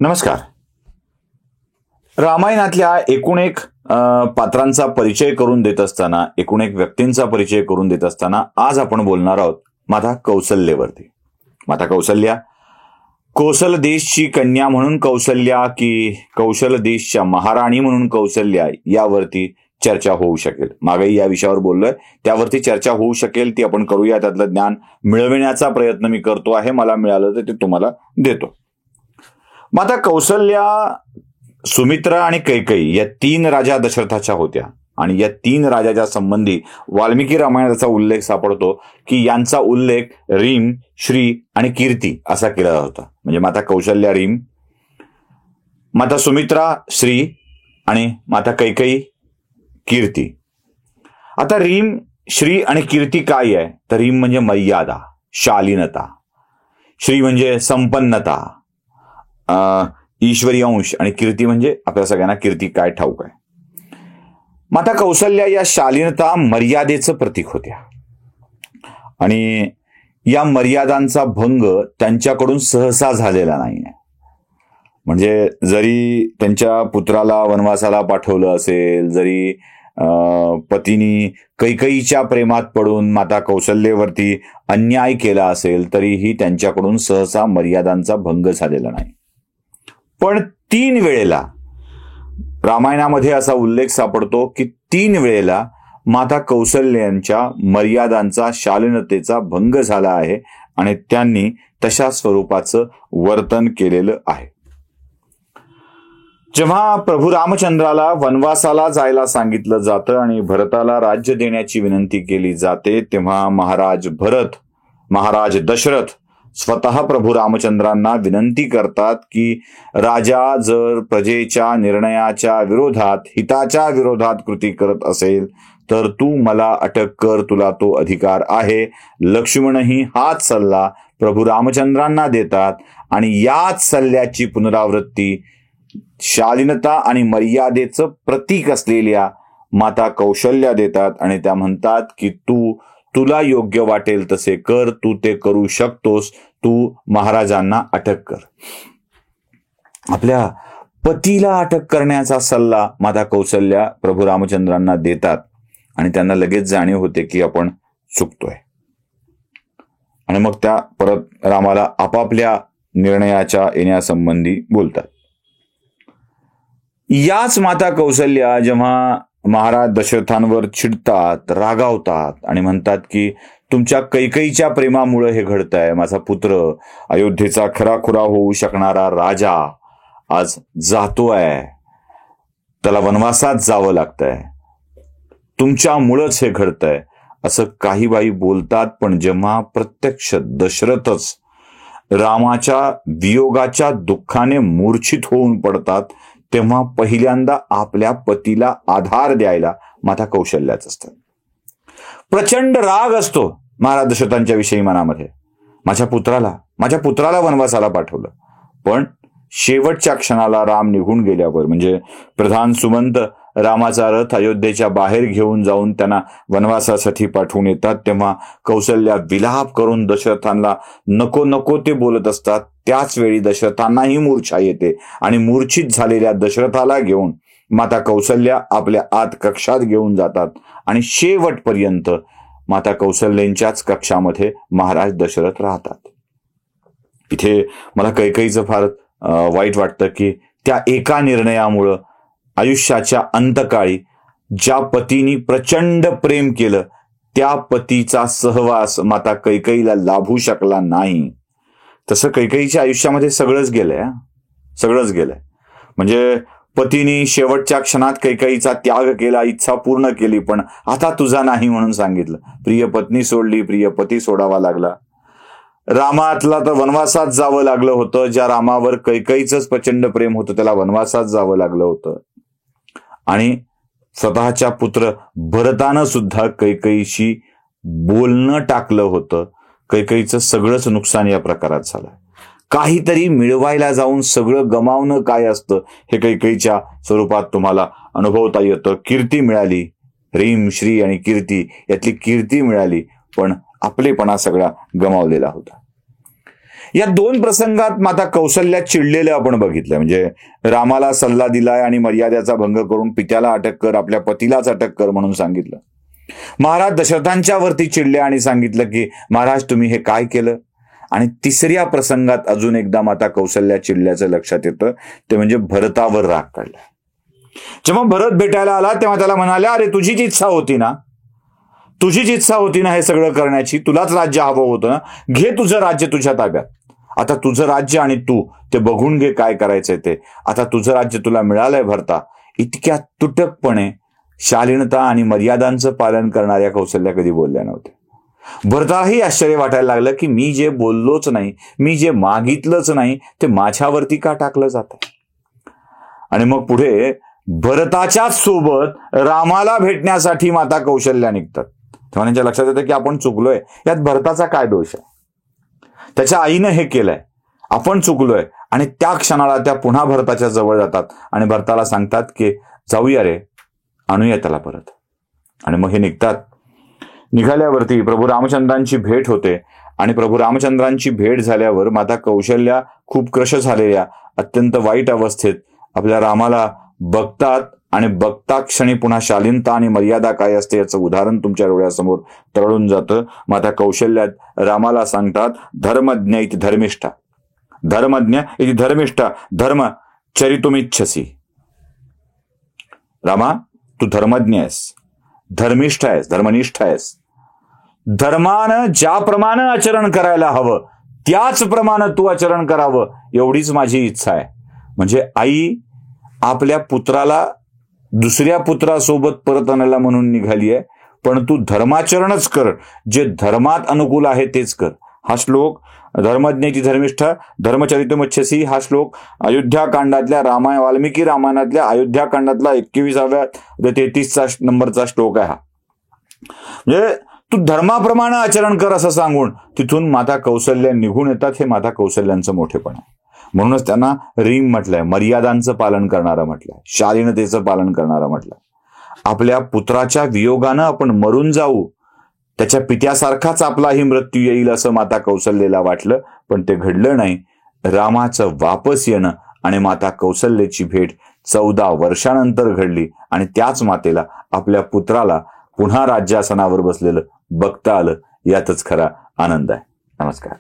नमस्कार. रामायणातल्या एकूण एक पात्रांचा परिचय करून देत असताना, एकूण एक व्यक्तींचा परिचय करून देत असताना आज आपण बोलणार आहोत माता कौसल्येवरती. माता कौसल्या कौशल देशची कन्या म्हणून कौसल्या की कौशल देशच्या महाराणी म्हणून कौसल्या, यावरती चर्चा होऊ शकेल. मागेही या विषयावर बोललोय, त्यावरती चर्चा होऊ शकेल. ती आपण करूया. त्यातलं ज्ञान मिळविण्याचा प्रयत्न मी करतो आहे. मला मिळालं तर ते तुम्हाला देतो. माता कौसल्या, सुमित्रा आणि कैकेयी या तीन राजा दशरथाच्या होत्या आणि या तीन राजाच्या संबंधी वाल्मिकी रामायणाचा उल्लेख सापडतो की यांचा उल्लेख रीम, श्री आणि कीर्ती असा केला होता. म्हणजे माता कौशल्या रीम, माता सुमित्रा श्री आणि माता कैकेयी कीर्ती. आता रीम, श्री आणि कीर्ती काय आहे तर रीम म्हणजे मर्यादा, शालीनता, श्री म्हणजे संपन्नता, ईश्वरी अंश आणि कीर्ती म्हणजे आपल्या सगळ्यांना कीर्ती काय ठाऊक आहे. माता कौसल्या या शालीनता, मर्यादेचं प्रतीक होत्या आणि या मर्यादांचा भंग त्यांच्याकडून सहसा झालेला नाहीये. म्हणजे जरी त्यांच्या पुत्राला वनवासाला पाठवलं असेल, जरी पतीनी कैकेयीच्या प्रेमात पडून माता कौसल्येवरती अन्याय केला असेल, तरीही त्यांच्याकडून सहसा मर्यादांचा भंग झालेला नाही. पण 3 वेळेला रामायणामध्ये असा उल्लेख सापडतो की 3 वेळेला माता कौसल्यांच्या मर्यादांचा, शालीनतेचा भंग झाला आहे आणि त्यांनी तशा स्वरूपाचं वर्तन केलेलं आहे. जेव्हा प्रभू रामचंद्राला वनवासाला जायला सांगितलं जातं आणि भरताला राज्य देण्याची विनंती केली जाते, तेव्हा महाराज दशरथ स्वतः प्रभू रामचंद्रांना विनंती करतात की राजा जर प्रजेच्या निर्णयाच्या विरोधात, हिताच्या विरोधात कृती करत असेल तर तू मला अटक कर, तुला तो अधिकार आहे. लक्ष्मणही हाच सल्ला प्रभू रामचंद्रांना देतात आणि याच सल्ल्याची पुनरावृत्ती शालीनता आणि मर्यादेचं प्रतीक असलेल्या माता कौशल्या देतात आणि त्या म्हणतात की तुला योग्य वाटेल तसे कर, तू ते करू शकतोस, तू महाराजांना अटक कर. आपल्या पतीला अटक करण्याचा सल्ला माता कौसल्या प्रभू रामचंद्रांना देतात आणि त्यांना लगेच जाणीव होते की आपण चुकतोय आणि मग त्या परत रामाला आपापल्या निर्णयाच्या येण्यासंबंधी बोलतात. याच माता कौसल्या जेव्हा महाराज दशरथांवर चिडतात, रागावतात आणि म्हणतात की तुमच्या कैकेयीच्या प्रेमामुळे हे घडतंय, माझा पुत्र अयोध्येचा खराखुरा होऊ शकणारा राजा आज जातोय, त्याला वनवासात जावं लागतंय, तुमच्यामुळंच हे घडतंय, असं काही बाई बोलतात. पण जेव्हा प्रत्यक्ष दशरथच रामाच्या वियोगाच्या दुःखाने मूर्छित होऊन पडतात, तेव्हा पहिल्यांदा आपल्या पतीला आधार द्यायला माता कौशल्याच असतात. प्रचंड राग असतो महाराज दशरथांच्या विषयी मनामध्ये. माझ्या पुत्राला वनवासाला पाठवलं, पण शेवटच्या क्षणाला राम निघून गेल्यावर, म्हणजे प्रधान सुमंत रामाचा रथ अयोध्येच्या बाहेर घेऊन जाऊन त्यांना वनवासासाठी पाठवून येतात, तेव्हा कौसल्या विलाप करून दशरथांना नको नको ते बोलत असतात. त्याच वेळी दशरथांनाही मूर्छा येते आणि मूर्छित झालेल्या दशरथाला घेऊन माता कौसल्या आपल्या आत कक्षात घेऊन जातात आणि शेवटपर्यंत माता कौसल्यांच्याच कक्षामध्ये महाराज दशरथ राहतात. इथे मला कैकेयीचं फार वाईट वाटतं की त्या एका निर्णयामुळं आयुष्याच्या अंतकाळी ज्या पतीनी प्रचंड प्रेम केलं, त्या पतीचा सहवास माता कैकेयीला लाभू शकला नाही. तसं कैकेयीच्या आयुष्यामध्ये सगळंच गेलंय. म्हणजे पतीनी शेवटच्या क्षणात कैकेयीचा त्याग केला, इच्छा पूर्ण केली, पण आता तुझा नाही म्हणून सांगितलं. प्रिय पत्नी सोडली, प्रिय पती सोडावा लागला. रामातला तर वनवासात जावं लागलं होतं. ज्या रामावर कैकेयीचंच प्रचंड प्रेम होतं त्याला वनवासात जावं लागलं होतं. आणि स्वतःच्या पुत्र भरतानं सुद्धा कैकेयीशी बोलणं टाकलं होतं. कैकेयीचं सगळंच नुकसान या प्रकारात झालं. काहीतरी मिळवायला जाऊन सगळं गमावणं काय असतं हे कैकेयीच्या स्वरूपात तुम्हाला अनुभवता येतं. कीर्ती मिळाली, रीम, श्री आणि कीर्ती यातली कीर्ती मिळाली, पण आपलेपणा सगळा गमावलेला होता. या दोन प्रसंगात माता कौशल्या चिडलेलं आपण बघितलं. म्हणजे रामाला सल्ला दिलाय आणि मर्यादेचा भंग करून पित्याला अटक कर, आपल्या पतीलाच अटक कर म्हणून सांगितलं. महाराज दशरथांच्या वरती चिडले आणि सांगितलं की महाराज तुम्ही हे काय केलं. आणि तिसऱ्या प्रसंगात अजून एकदा माता कौशल्या चिडल्याचं लक्षात येतं, ते म्हणजे भरतावर राग काढला. जेव्हा भरत भेटायला आला तेव्हा त्याला म्हणाल्या, अरे तुझीच इच्छा होती ना, तुझीच इच्छा होती ना हे सगळं करण्याची, तुलाच राज्य हवं होतं ना, घे तुझं राज्य तुझ्या ताब्यात. आता तुझं राज्य आणि तू ते बघून घे काय करायचंय ते. आता तुझं राज्य तुला मिळालंय भरता. इतक्या तुटकपणे शालीनता आणि मर्यादांचं पालन करणाऱ्या कौशल्या कधी बोलल्या नव्हत्या. भरतालाही आश्चर्य वाटायला लागलं की मी जे बोललोच नाही, मी जे मागितलंच नाही ते माझ्यावरती का टाकलं जातं. आणि मग पुढे भरताच्याच सोबत रामाला भेटण्यासाठी माता कौशल्या निघतात. तेव्हा त्यांच्या लक्षात येतं की आपण चुकलोय, यात भरताचा काय दोष आहे. त्याच्या आईनं हे केलंय, आपण चुकलोय. आणि त्या क्षणाला त्या पुन्हा भरताच्या जवळ जातात आणि भरताला सांगतात की जाऊया रे, आणूया त्याला परत. आणि मग हे निघतात. निघाल्यावरती प्रभू रामचंद्रांची भेट होते आणि प्रभू रामचंद्रांची भेट झाल्यावर माता कौशल्या खूप क्रश झालेल्या, अत्यंत वाईट अवस्थेत आपल्या रामाला बघतात आणि बघता क्षणी पुन्हा शालीनता आणि मर्यादा काय असते याचं उदाहरण तुमच्या डोळ्यासमोर तरळून जातं. माता कौशल्या रामाला सांगतात, धर्मज्ञ इति धर्मिष्ठा, धर्मज्ञ इति धर्मिष्ठा, धर्म चरितुमिच्छसी. रामा, तू धर्मज्ञ आहेस, धर्मिष्ठ आहेस, धर्मनिष्ठ आहेस. धर्मानं ज्याप्रमाणे आचरण करायला हवं त्याचप्रमाणे तू आचरण करावं एवढीच माझी इच्छा आहे. म्हणजे आई आपल्या पुत्राला दुसऱ्या पुत्रासोबत परत आणायला म्हणून निघाली आहे, पण तू धर्माचरणच कर, जे धर्मात अनुकूल आहे तेच कर. हा श्लोक धर्मज्ञेची धर्मिष्ठ धर्मचरितुमिच्छसी हा श्लोक अयोध्याकांडातल्या वाल्मिकी रामायणातल्या अयोध्याकांडातला 21व्या 33 नंबरचा श्लोक आहे हा. म्हणजे तू धर्माप्रमाणे आचरण कर असं सांगून तिथून माता कौशल्या निघून येतात. हे माता कौशल्यांचं मोठेपण आहे. म्हणूनच त्यांना रीम म्हटलंय, मर्यादांचं पालन करणारं म्हटलंय, शालीनतेचं पालन करणारं म्हटलंय. आपल्या पुत्राच्या वियोगानं आपण मरून जाऊ, त्याच्या पित्यासारखाच आपलाही मृत्यू येईल असं माता कौशल्याला वाटलं, पण ते घडलं नाही. रामाचं वापस येणं आणि माता कौशल्याची भेट 14 वर्षानंतर घडली आणि त्याच मातेला आपल्या पुत्राला पुन्हा राज्यासनावर बसलेलं बघता आलं. यातच खरा आनंद आहे. नमस्कार.